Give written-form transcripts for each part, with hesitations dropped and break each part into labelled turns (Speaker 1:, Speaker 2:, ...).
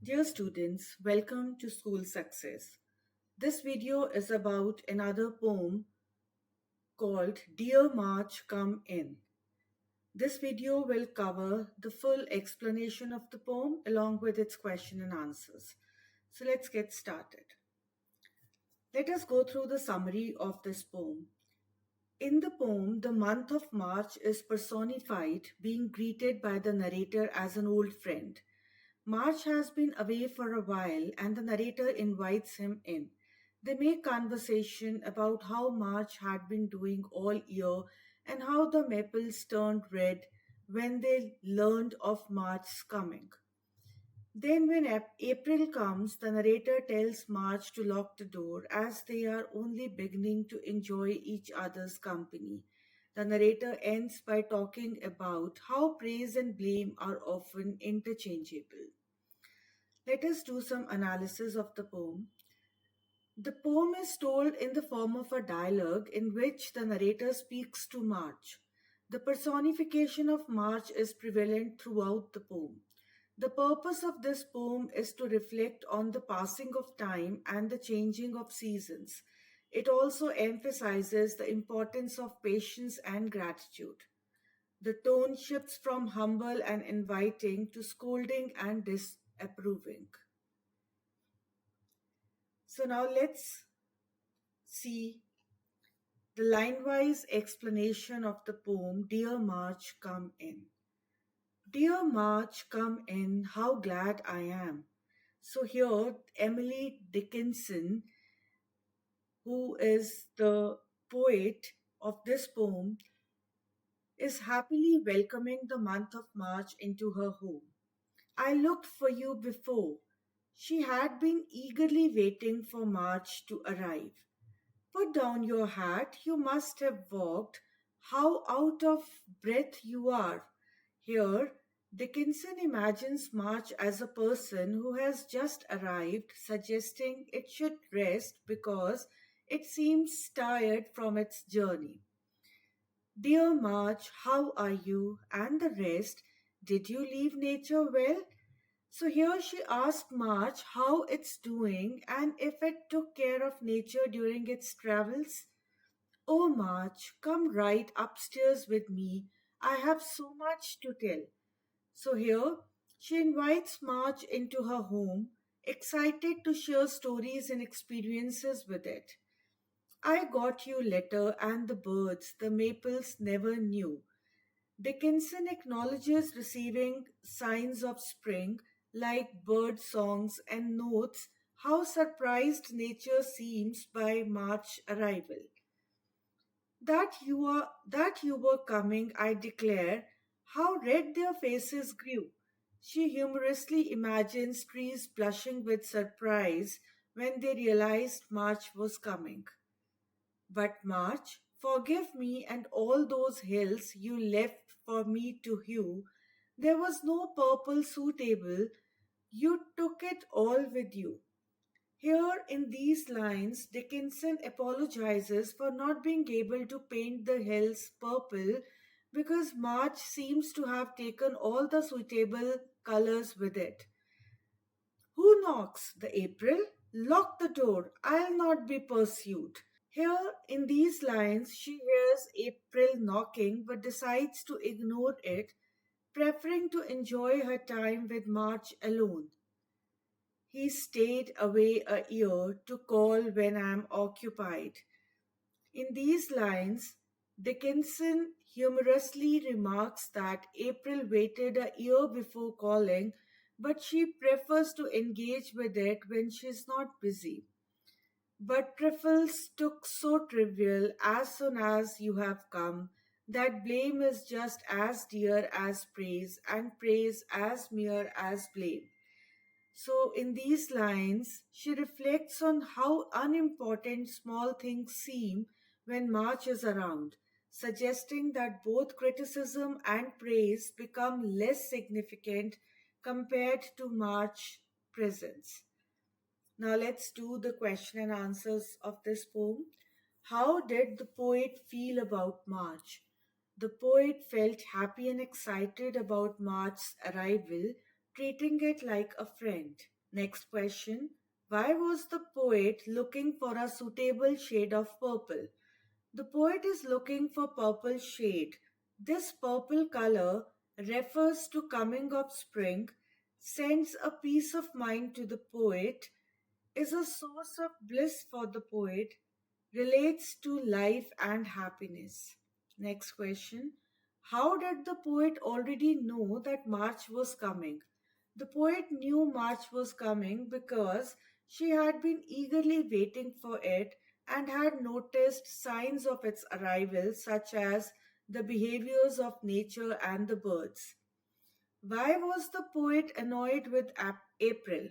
Speaker 1: Dear students, welcome to School Success. This video is about another poem called Dear March Come In. This video will cover the full explanation of the poem along with its question and answers. So let's get started. Let us go through the summary of this poem. In the poem, the month of March is personified, being greeted by the narrator as an old friend. March has been away for a while and the narrator invites him in. They make conversation about how March had been doing all year and how the maples turned red when they learned of March's coming. Then, when April comes, the narrator tells March to lock the door as they are only beginning to enjoy each other's company. The narrator ends by talking about how praise and blame are often interchangeable. Let us do some analysis of the poem. The poem is told in the form of a dialogue in which the narrator speaks to March. The personification of March is prevalent throughout the poem. The purpose of this poem is to reflect on the passing of time and the changing of seasons. It also emphasizes the importance of patience and gratitude. The tone shifts from humble and inviting to scolding and disapproving. So now let's see the line-wise explanation of the poem Dear March Come In. Dear March come in, how glad I am. So here Emily Dickinson, who is the poet of this poem, is happily welcoming the month of March into her home. I looked for you before. She had been eagerly waiting for March to arrive. Put down your hat, you must have walked. How out of breath you are. Here, Dickinson imagines March as a person who has just arrived, suggesting it should rest because it seems tired from its journey. Dear March, how are you? And the rest, did you leave nature well? So here she asked March how it's doing and if it took care of nature during its travels. Oh March, come right upstairs with me. I have so much to tell. So here she invites March into her home, excited to share stories and experiences with it. I got you letter and the birds the maples never knew. Dickinson acknowledges receiving signs of spring like bird songs and notes how surprised nature seems by March arrival. That you were coming, I declare, how red their faces grew. She humorously imagines trees blushing with surprise when they realized March was coming. But March, forgive me and all those hills you left for me to hew. There was no purple suitable, you took it all with you. Here in these lines, Dickinson apologizes for not being able to paint the hills purple because March seems to have taken all the suitable colors with it. Who knocks? The April? Lock the door, I'll not be pursued. Here in these lines, she hears April knocking but decides to ignore it, preferring to enjoy her time with March alone. He stayed away a year to call when I'm occupied. In these lines, Dickinson humorously remarks that April waited a year before calling, but she prefers to engage with it when she's not busy. But trifles took so trivial as soon as you have come that blame is just as dear as praise and praise as mere as blame. So, in these lines, she reflects on how unimportant small things seem when March is around, suggesting that both criticism and praise become less significant compared to March presence. Now, let's do the question and answers of this poem. How did the poet feel about March? The poet felt happy and excited about March's arrival, treating it like a friend. Next question. Why was the poet looking for a suitable shade of purple? The poet is looking for purple shade. This purple color refers to coming of spring, sends a peace of mind to the poet, is a source of bliss for the poet, relates to life and happiness. Next question. How did the poet already know that March was coming? The poet knew March was coming because she had been eagerly waiting for it and had noticed signs of its arrival, such as the behaviors of nature and the birds. Why was the poet annoyed with April?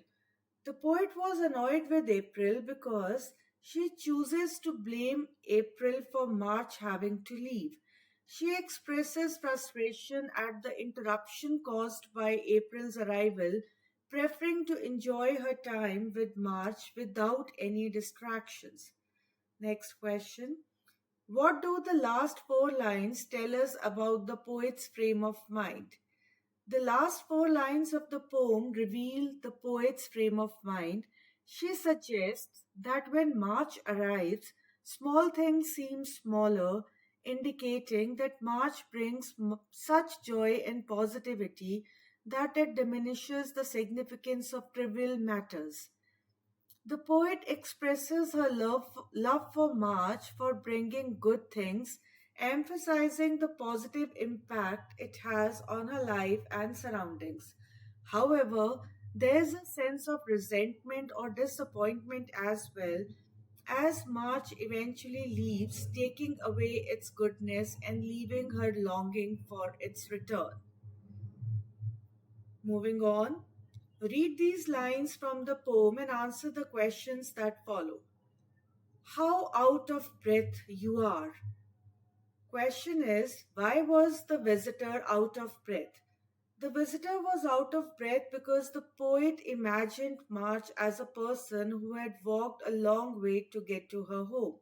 Speaker 1: The poet was annoyed with April because she chooses to blame April for March having to leave. She expresses frustration at the interruption caused by April's arrival, preferring to enjoy her time with March without any distractions. Next question. What do the last four lines tell us about the poet's frame of mind? The last four lines of the poem reveal the poet's frame of mind. She suggests that when March arrives, small things seem smaller, indicating that March brings such joy and positivity that it diminishes the significance of trivial matters. The poet expresses her love for March for bringing good things, emphasizing the positive impact it has on her life and surroundings. However, there's a sense of resentment or disappointment as well, as March eventually leaves, taking away its goodness and leaving her longing for its return. Moving on, read these lines from the poem and answer the questions that follow. How out of breath you are. Question is, why was the visitor out of breath? The visitor was out of breath because the poet imagined March as a person who had walked a long way to get to her home.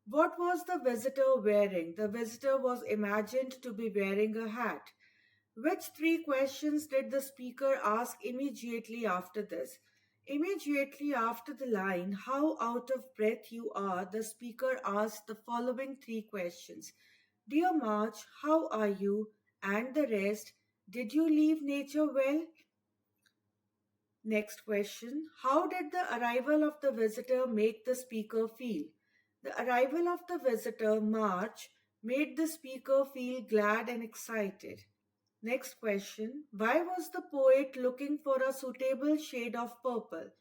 Speaker 1: What was the visitor wearing? The visitor was imagined to be wearing a hat. Which three questions did the speaker ask immediately after this? Immediately after the line, how out of breath you are, the speaker asked the following three questions. Dear March, how are you? And the rest, did you leave nature well? Next question. How did the arrival of the visitor make the speaker feel? The arrival of the visitor, March, made the speaker feel glad and excited. Next question. Why was the poet looking for a suitable shade of purple?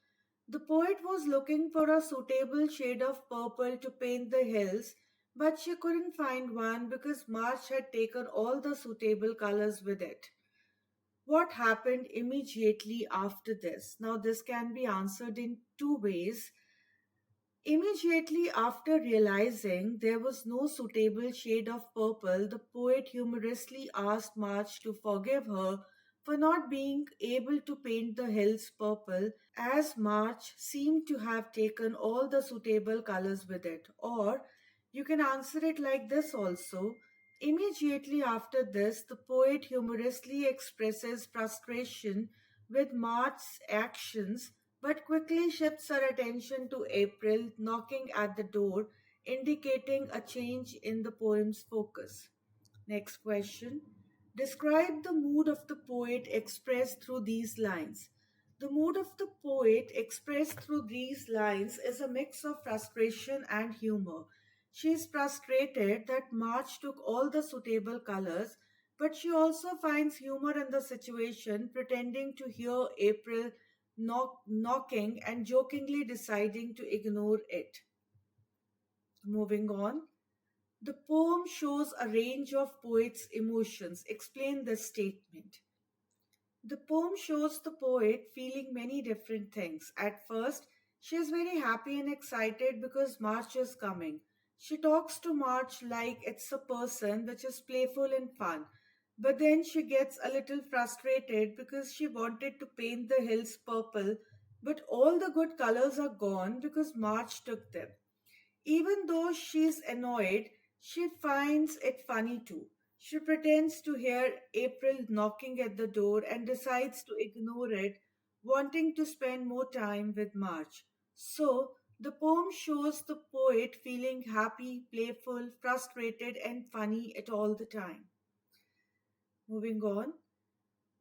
Speaker 1: The poet was looking for a suitable shade of purple to paint the hills, but she couldn't find one because March had taken all the suitable colors with it. What happened immediately after this? Now, this can be answered in two ways. Immediately after realizing there was no suitable shade of purple, the poet humorously asked March to forgive her for not being able to paint the hills purple, as March seemed to have taken all the suitable colors with it. Or you can answer it like this also. Immediately after this, the poet humorously expresses frustration with March's actions but quickly shifts her attention to April knocking at the door, indicating a change in the poem's focus. Next question. Describe the mood of the poet expressed through these lines. The mood of the poet expressed through these lines is a mix of frustration and humor. She is frustrated that March took all the suitable colors, but she also finds humor in the situation, pretending to hear April knocking and jokingly deciding to ignore it. Moving on. The poem shows a range of poet's emotions. Explain this statement. The poem shows the poet feeling many different things. At first, she is very happy and excited because March is coming. She talks to March like it's a person, which is playful and fun. But then she gets a little frustrated because she wanted to paint the hills purple, but all the good colors are gone because March took them. Even though she's annoyed, she finds it funny too. She pretends to hear April knocking at the door and decides to ignore it wanting to spend more time with March. So, the poem shows the poet feeling happy, playful, frustrated, and funny at all the time. Moving on.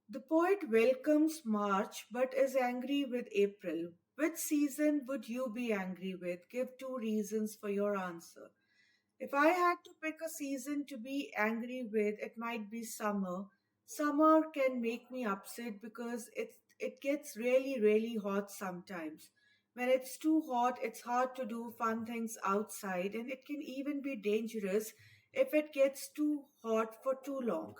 Speaker 1: The poet welcomes March but is angry with April. Which season would you be angry with? Give two reasons for your answer. If I had to pick a season to be angry with, it might be summer. Summer can make me upset because it gets really hot sometimes. When it's too hot, it's hard to do fun things outside, and it can even be dangerous if it gets too hot for too long.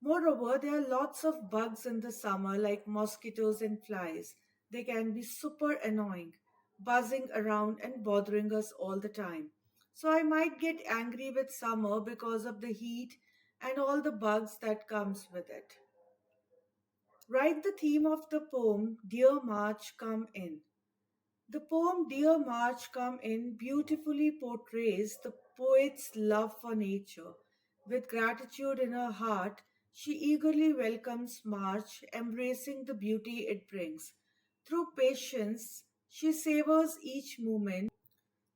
Speaker 1: Moreover, there are lots of bugs in the summer, like mosquitoes and flies. They can be super annoying, buzzing around and bothering us all the time. So I might get angry with summer because of the heat and all the bugs that comes with it. Write the theme of the poem Dear March Come In. The poem Dear March Come In beautifully portrays the poet's love for nature. With gratitude in her heart, she eagerly welcomes March, embracing the beauty it brings. Through patience, she savors each moment,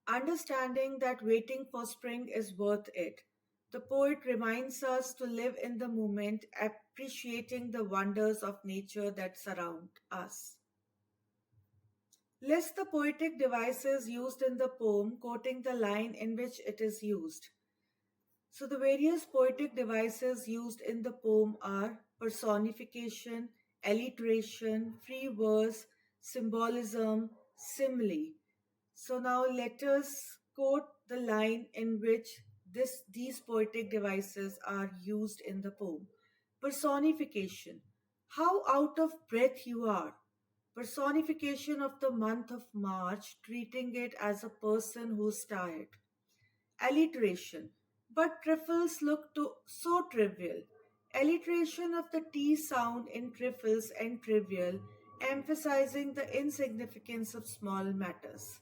Speaker 1: understanding that waiting for spring is worth it. The poet reminds us to live in the moment, appreciating the wonders of nature that surround us. List the poetic devices used in the poem, quoting the line in which it is used. So, the various poetic devices used in the poem are personification, alliteration, free verse, symbolism, simile. So, now let us quote the line in which these poetic devices are used in the poem. Personification. How out of breath you are. Personification of the month of March, treating it as a person who's tired. Alliteration. But trifles look so trivial. Alliteration of the T sound in trifles and trivial, emphasizing the insignificance of small matters.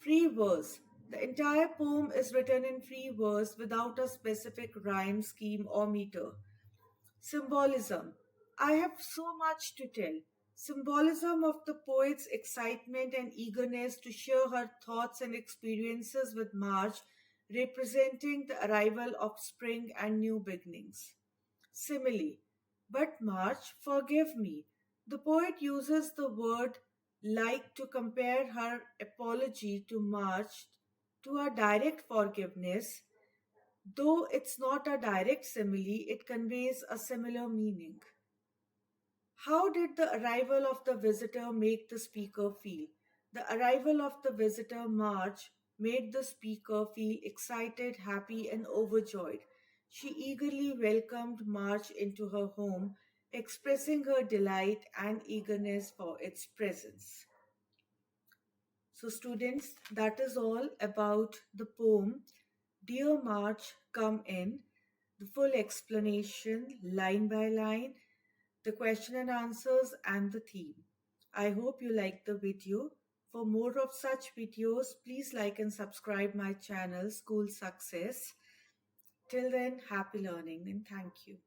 Speaker 1: Free verse. The entire poem is written in free verse without a specific rhyme scheme or meter. Symbolism. I have so much to tell. Symbolism of the poet's excitement and eagerness to share her thoughts and experiences with March, representing the arrival of spring and new beginnings. Simile. But March, forgive me. The poet uses the word like to compare her apology to March to a direct forgiveness. Though it's not a direct simile, it conveys a similar meaning. How did the arrival of the visitor make the speaker feel? The arrival of the visitor, March, made the speaker feel excited, happy, and overjoyed. She eagerly welcomed March into her home, expressing her delight and eagerness for its presence. So, students, that is all about the poem Dear March, Come In. The full explanation, line by line, the question and answers, and the theme. I hope you liked the video. For more of such videos, please like and subscribe my channel, School Success. Till then, happy learning and thank you.